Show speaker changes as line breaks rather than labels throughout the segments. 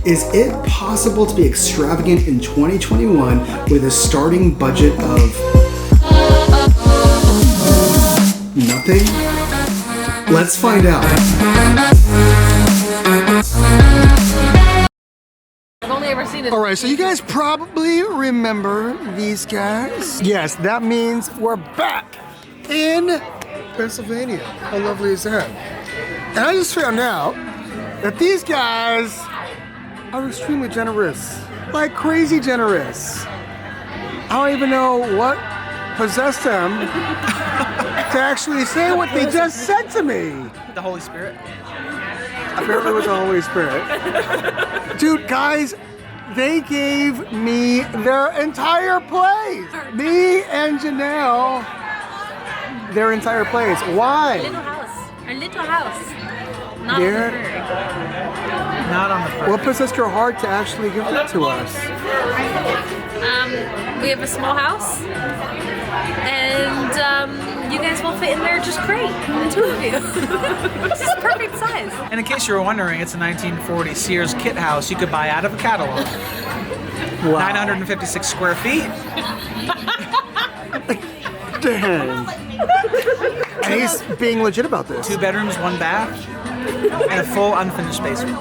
Is it possible to be extravagant in 2021 with a starting budget of nothing? Let's find out.
I've only ever seen it.
All right, so you guys probably remember these guys. Yes, that means we're back in Pennsylvania. How lovely is that? And I just found out that these guys are extremely generous, like crazy generous. I don't even know what possessed them to actually say what they just said to me.
The Holy Spirit.
Apparently it was the Holy Spirit. Dude, guys, they gave me their entire place. Me and Janelle, their entire place. Why?
Our little house. Not
There-
on the prairie.
Not on the front.
What possessed your heart to actually give it to us?
We have a small house, and you guys will fit in there just great, the two of you. This is perfect size.
And in case you were wondering, it's a 1940 Sears kit house you could buy out of a catalog.
Wow.
956 square feet.
Dang. And he's being legit about this.
2 bedrooms, 1 bath, and a full unfinished basement.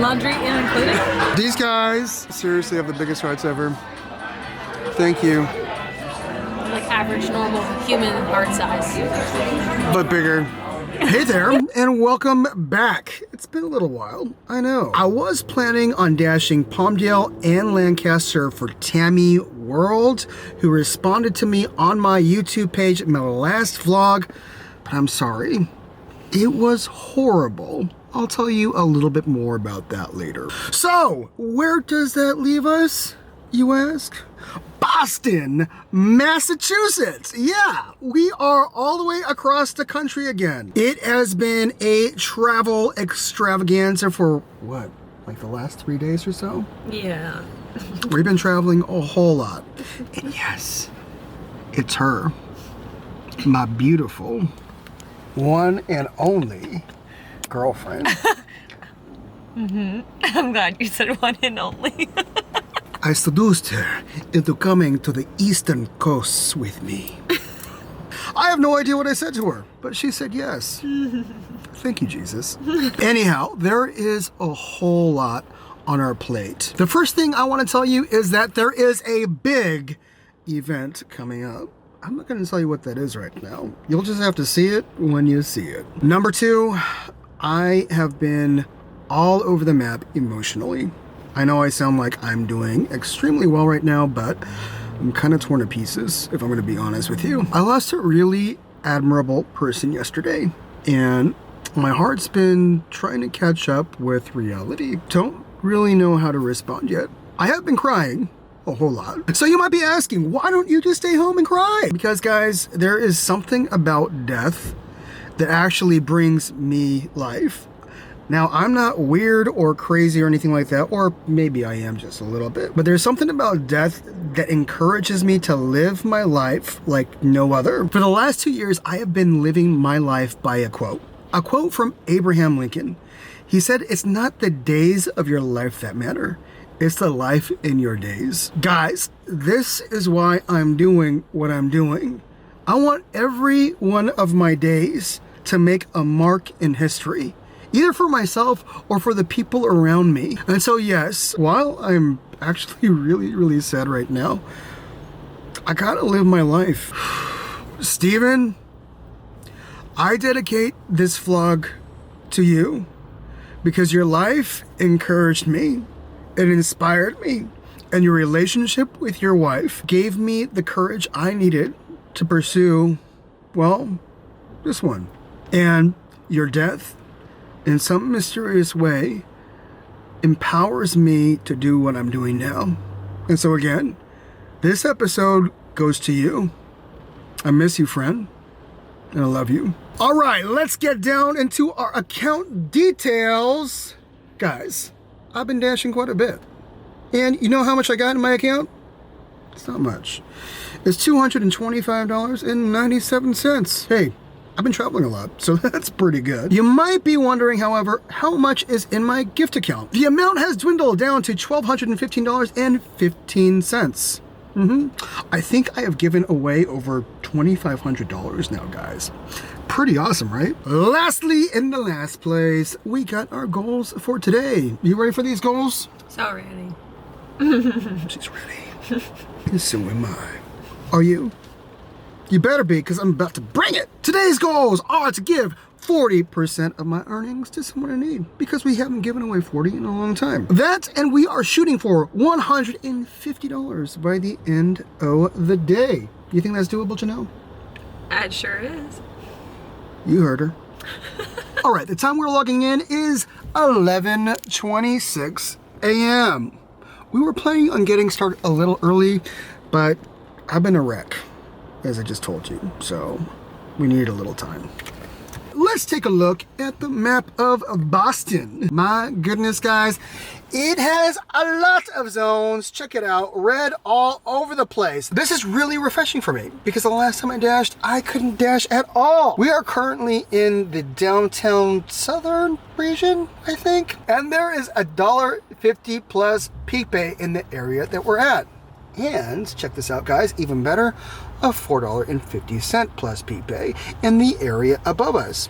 Laundry included.
These guys seriously have the biggest hearts ever. Thank you.
Like average, normal human heart size.
But bigger. Hey there, and welcome back. It's been a little while, I know. I was planning on dashing Palmdale and Lancaster for Tammy World, who responded to me on my YouTube page in my last vlog, but I'm sorry. It was horrible. I'll tell you a little bit more about that later. So, where does that leave us, you ask? Boston, Massachusetts. Yeah, we are all the way across the country again. It has been a travel extravaganza for what, like the last 3 days or so?
Yeah.
We've been traveling a whole lot. And yes, it's her, my beautiful one and only girlfriend.
I'm glad you said one and only.
I seduced her into coming to the eastern coasts with me. I have no idea what I said to her, but she said yes. Thank you, Jesus. Anyhow, there is a whole lot on our plate. The first thing I want to tell you is that there is a big event coming up. I'm not going to tell you what that is right now. You'll just have to see it when you see it. Number 2, I have been all over the map emotionally. I know I sound like I'm doing extremely well right now, but I'm kind of torn to pieces, if I'm going to be honest with you. I lost a really admirable person yesterday, and my heart's been trying to catch up with reality. Don't really know how to respond yet. I have been crying a whole lot. So you might be asking, why don't you just stay home and cry? Because guys, there is something about death that actually brings me life. Now, I'm not weird or crazy or anything like that, or maybe I am just a little bit, but there's something about death that encourages me to live my life like no other. For the last 2 years, I have been living my life by a quote from Abraham Lincoln. He said, "It's not the days of your life that matter. It's the life in your days." Guys, this is why I'm doing what I'm doing. I want every one of my days to make a mark in history, either for myself or for the people around me. And so yes, while I'm actually really sad right now, I gotta live my life. Steven, I dedicate this vlog to you because your life encouraged me, it inspired me, and your relationship with your wife gave me the courage I needed to pursue, well, this one. And your death, in some mysterious way, empowers me to do what I'm doing now. And so again, this episode goes to you. I miss you, friend, and I love you. All right, let's get down into our account details. Guys, I've been dashing quite a bit. And you know how much I got in my account? It's not much. It's $225.97. Hey, I've been traveling a lot, so that's pretty good. You might be wondering, however, how much is in my gift account. The amount has dwindled down to $1,215.15. I think I have given away over $2,500 now, guys. Pretty awesome, right? Lastly, in the last place, we got our goals for today. You ready for these goals?
So ready.
She's ready. And so am I. Are you? You better be, because I'm about to bring it. Today's goals are to give 40% of my earnings to someone in need, because we haven't given away 40 in a long time. That, and we are shooting for $150 by the end of the day. You think that's doable, Janelle?
It sure is.
You heard her. All right, the time we're logging in is 11:26 a.m. We were planning on getting started a little early, but I've been a wreck, as I just told you, so we need a little time. Let's take a look at the map of Boston. My goodness, guys, it has a lot of zones. Check it out, red all over the place. This is really refreshing for me, because the last time I dashed, I couldn't dash at all. We are currently in the downtown southern region, I think, and there is $1.50 plus peak pay in the area that we're at. And check this out, guys, even better, a $4.50 plus peak pay in the area above us.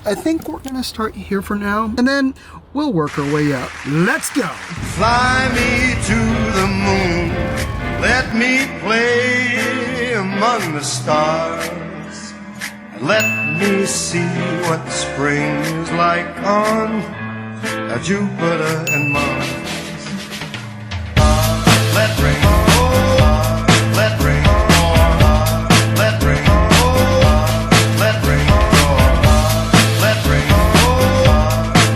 I think we're gonna start here for now, and then we'll work our way up. Let's go.
Fly me to the moon, let me play among the stars, and let me see what spring is like on Jupiter and Mars. Let rain fall, let rain fall, let rain fall, let rain fall, let rain fall,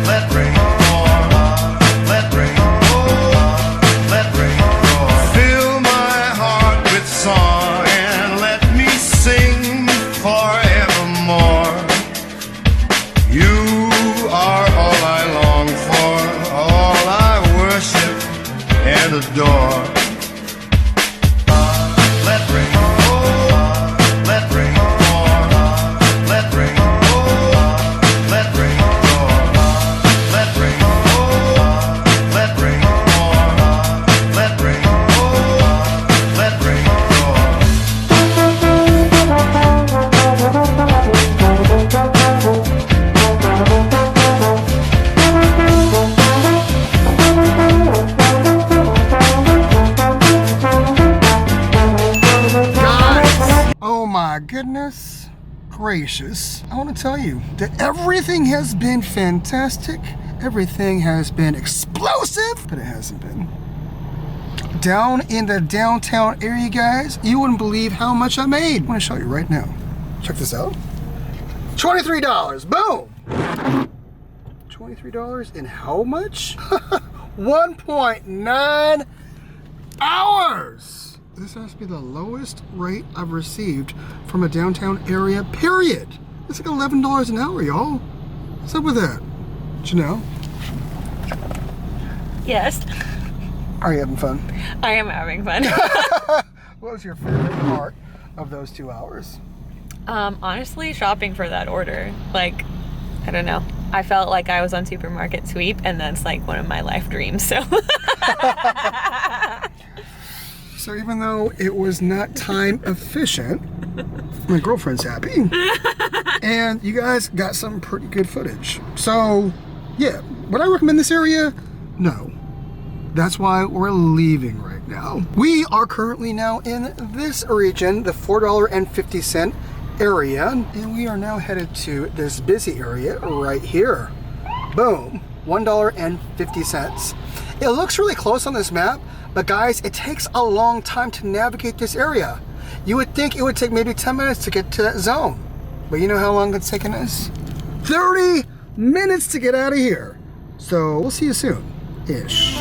let rain fall, let rain fall, let rain fall. Fill my heart with song and let me sing forevermore. You are all I long for, all I worship and adore. Let rain fall, let rain fall, let rain fall, let rain fall, let rain fall, let rain fall, let rain fall, let rain
Goodness gracious, I want to tell you that everything has been fantastic, everything has been explosive, but it hasn't been. Down in the downtown area, guys, you wouldn't believe how much I made. I want to show you right now. Check this out. $23, boom! $23 in how much? 1.9 hours! This has to be the lowest rate I've received from a downtown area, period. It's like $11 an hour, y'all. What's up with that? Janelle?
Yes.
Are you having fun?
I am having fun.
What was your favorite part of those 2 hours?
Honestly, shopping for that order. Like, I don't know. I felt like I was on Supermarket Sweep, and that's like one of my life dreams, so.
So even though it was not time efficient, my girlfriend's happy. And you guys got some pretty good footage. So, yeah, would I recommend this area? No. That's why we're leaving right now. We are currently now in this region, the $4.50 area, and we are now headed to this busy area right here. Boom, $1.50. It looks really close on this map, but guys, it takes a long time to navigate this area. You would think it would take maybe 10 minutes to get to that zone. But you know how long it's taken us? 30 minutes to get out of here. So we'll see you soon, ish.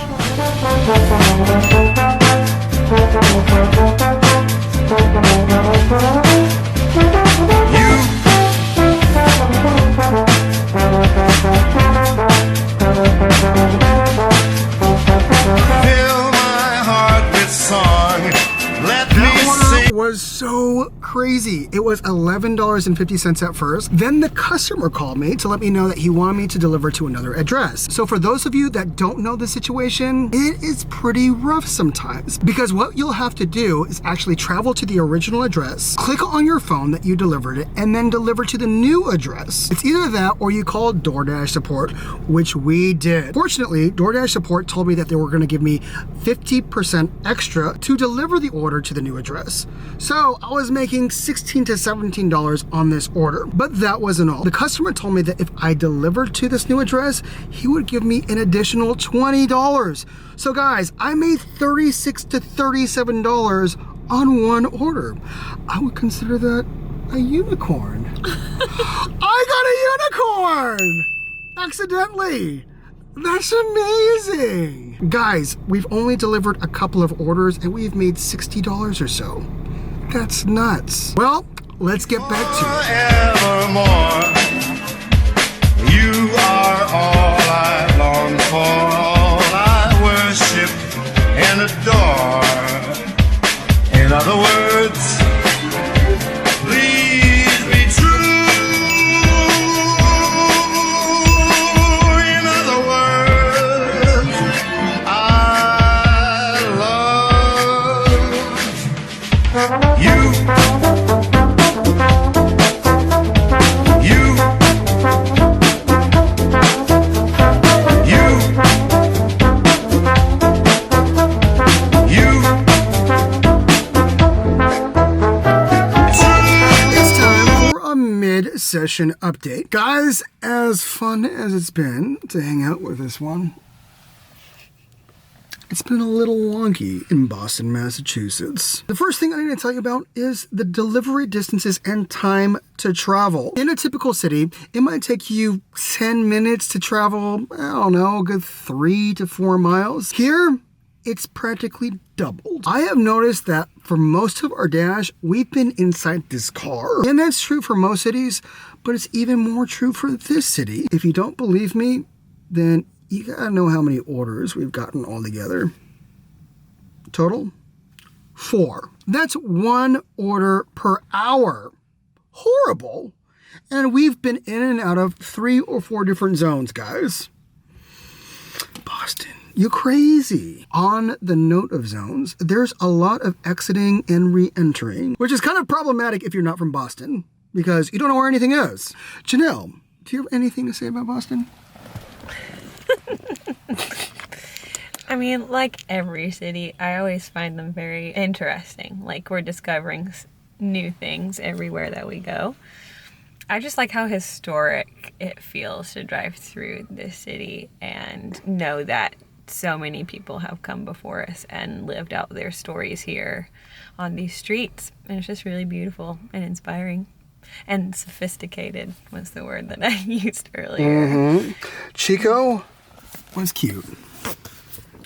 Was so crazy. It was $11.50 at first. Then the customer called me to let me know that he wanted me to deliver to another address. So for those of you that don't know the situation, it is pretty rough sometimes, because what you'll have to do is actually travel to the original address, click on your phone that you delivered it, and then deliver to the new address. It's either that or you call DoorDash support, which we did. Fortunately, DoorDash support told me that they were going to give me 50% extra to deliver the order to the new address. So I was making $16 to $17 on this order. But that wasn't all. The customer told me that if I delivered to this new address, he would give me an additional $20. So guys, I made $36 to $37 on one order. I would consider that a unicorn. I got a unicorn! Accidentally. That's amazing. Guys, we've only delivered a couple of orders and we've made $60 or so. That's nuts. Well, let's get back to it.
Forevermore, you are all I long for, all I worship and adore. In other words, please be true. In other words, I love you.
Session update. Guys, as fun as it's been to hang out with this one, it's been a little wonky in Boston, Massachusetts. The first thing I need to tell you about is the delivery distances and time to travel. In a typical city, it might take you 10 minutes to travel, I don't know, a good 3 to 4 miles. Here, it's practically doubled. I have noticed that for most of our dash, we've been inside this car. And that's true for most cities, but it's even more true for this city. If you don't believe me, then you gotta know how many orders we've gotten all together. Total? 4. That's 1 order per hour. Horrible. And we've been in and out of 3 or 4 different zones, guys. Boston. You're crazy. On the note of zones, there's a lot of exiting and re-entering, which is kind of problematic if you're not from Boston, because you don't know where anything is. Janelle, do you have anything to say about Boston?
I mean, like every city, I always find them very interesting. Like, we're discovering new things everywhere that we go. I just like how historic it feels to drive through this city and know that so many people have come before us and lived out their stories here on these streets. And it's just really beautiful and inspiring. And sophisticated was the word that I used earlier.
Mm-hmm. Chico was cute.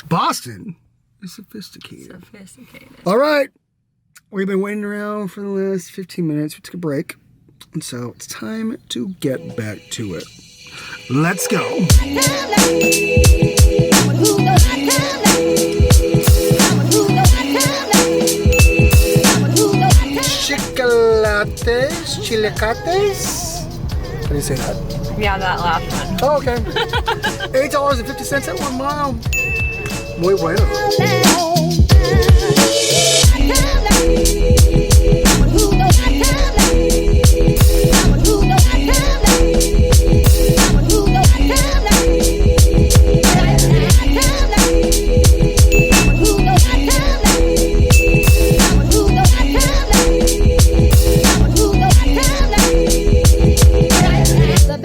Boston is sophisticated.
Sophisticated.
All right. We've been waiting around for the last 15 minutes. We took a break. And so it's time to get back to it. Let's go. Chocolates, chilecates. How do you say that?
Yeah, that last one.
Oh, okay. $8.50 at 1 mile. Muy bueno.
The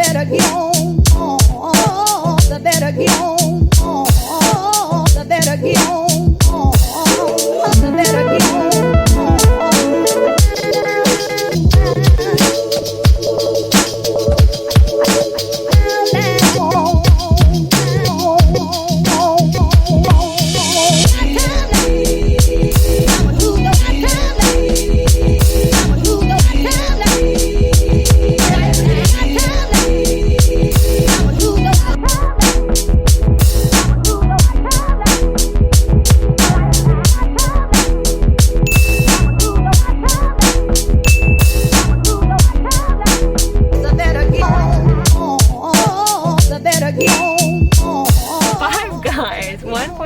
better get on.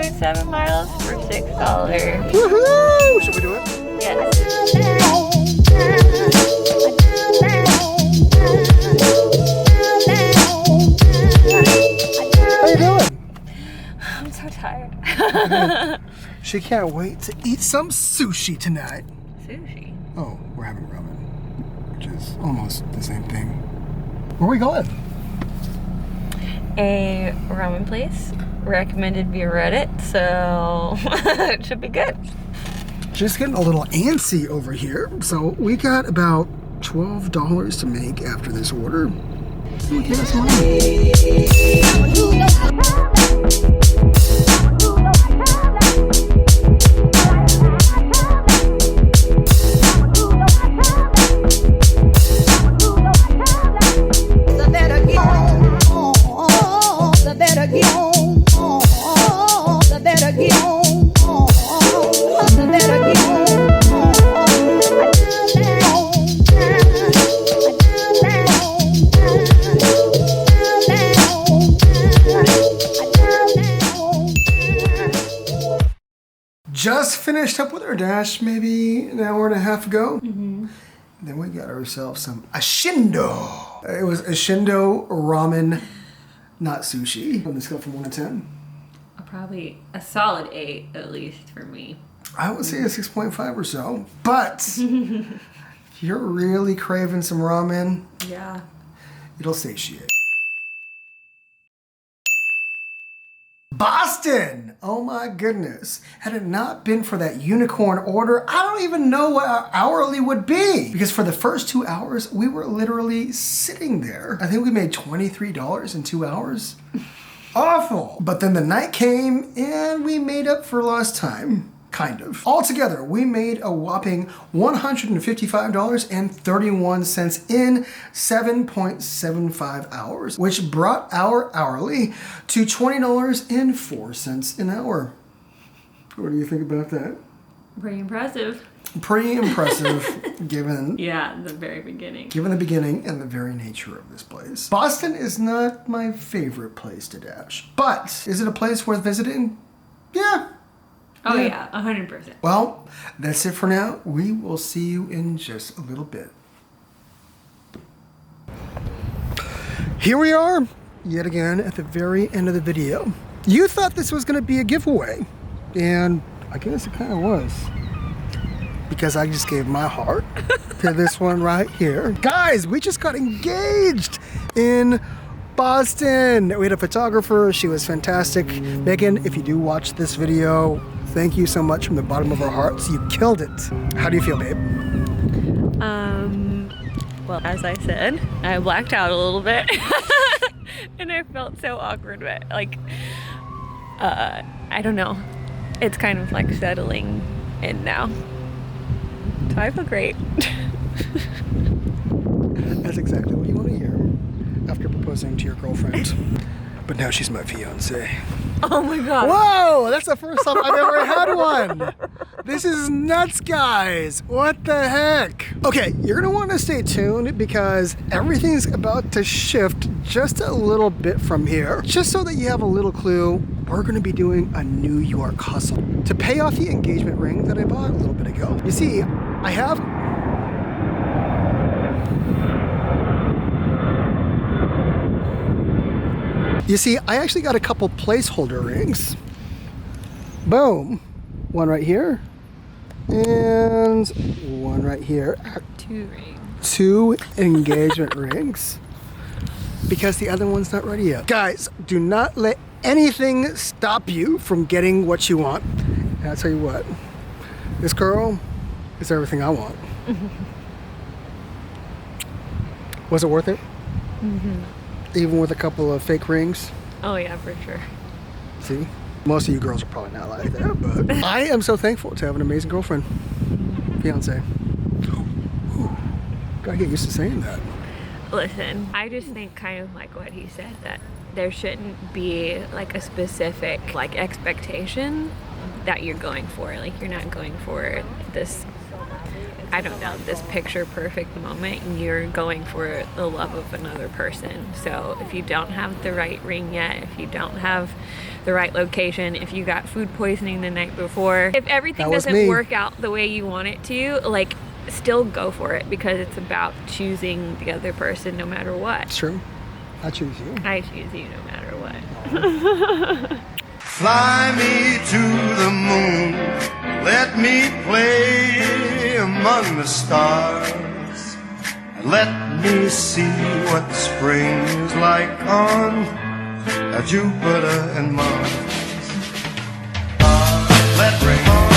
1.7 miles for $6.
Woohoo! Should we do it?
Yes.
How you doing?
I'm so tired.
She can't wait to eat some sushi tonight.
Sushi.
Oh, we're having ramen, which is almost the same thing. Where are we going?
A ramen place recommended via Reddit, so it should be good.
Just getting a little antsy over here. So we got about $12 to make after this order. So give us money. Just finished up with our dash maybe an hour and a half ago. Then we got ourselves some ashindo. It was ashindo ramen, not sushi. On the scale from 1 to 10,
Probably a solid 8 at least for me.
I would say a 6.5 or so. But if you're really craving some ramen,
Yeah.
it'll satiate. Boston! Oh my goodness. Had it not been for that unicorn order, I don't even know what our hourly would be. Because for the first 2 hours, we were literally sitting there. I think we made $23 in 2 hours. Awful. But then the night came and we made up for lost time. Kind of. Altogether, we made a whopping $155.31 in 7.75 hours, which brought our hourly to $20.04 an hour. What do you think about that?
Pretty impressive.
Pretty impressive, given
Yeah, the very beginning.
the beginning and the very nature of this place. Boston is not my favorite place to dash, but is it a place worth visiting? Yeah.
Oh yeah, 100%.
Well, that's it for now. We will see you in just a little bit. Here we are, yet again, at the very end of the video. You thought this was going to be a giveaway, and I guess it kind of was. Because I just gave my heart to this one right here. Guys, we just got engaged in Boston. We had a photographer. She was fantastic. Megan, if you do watch this video, thank you so much from the bottom of our hearts. You killed it. How do you feel, babe?
Well, as I said, I blacked out a little bit. And I felt so awkward, but like, I don't know. It's kind of like settling in now. So I feel great.
That's exactly what you want to hear after proposing to your girlfriend. But now she's my fiance.
Oh my god.
Whoa, that's the first time I've ever had one. This is nuts, guys. What the heck? Okay, you're gonna want to stay tuned because everything's about to shift just a little bit from here. Just so that you have a little clue, we're gonna be doing a New York hustle to pay off the engagement ring that I bought a little bit ago. You see, I have I actually got a couple placeholder rings. Boom. One right here. And one right here.
2 rings.
2 engagement rings. Because the other one's not ready yet. Guys, do not let anything stop you from getting what you want. And I'll tell you what. This girl is everything I want. Was it worth it? Even with a couple of fake rings?
Oh yeah, for sure.
See? Most of you girls are probably not like that, but I am so thankful to have an amazing girlfriend. Fiance. Ooh, gotta get used to saying that.
Listen, I just think kind of like what he said, that there shouldn't be like a specific like expectation that you're going for. Like you're not going for this I don't know, this picture perfect moment, you're going for the love of another person. So if you don't have the right ring yet, if you don't have the right location, if you got food poisoning the night before, if everything
That was
doesn't
me.
work out the way you want it to, like, still go for it, because it's about choosing the other person no matter what.
It's true. I choose you.
I choose you no matter what.
Fly me to the moon, let me play among the stars, and let me see what spring is like on Jupiter and Mars. Let rain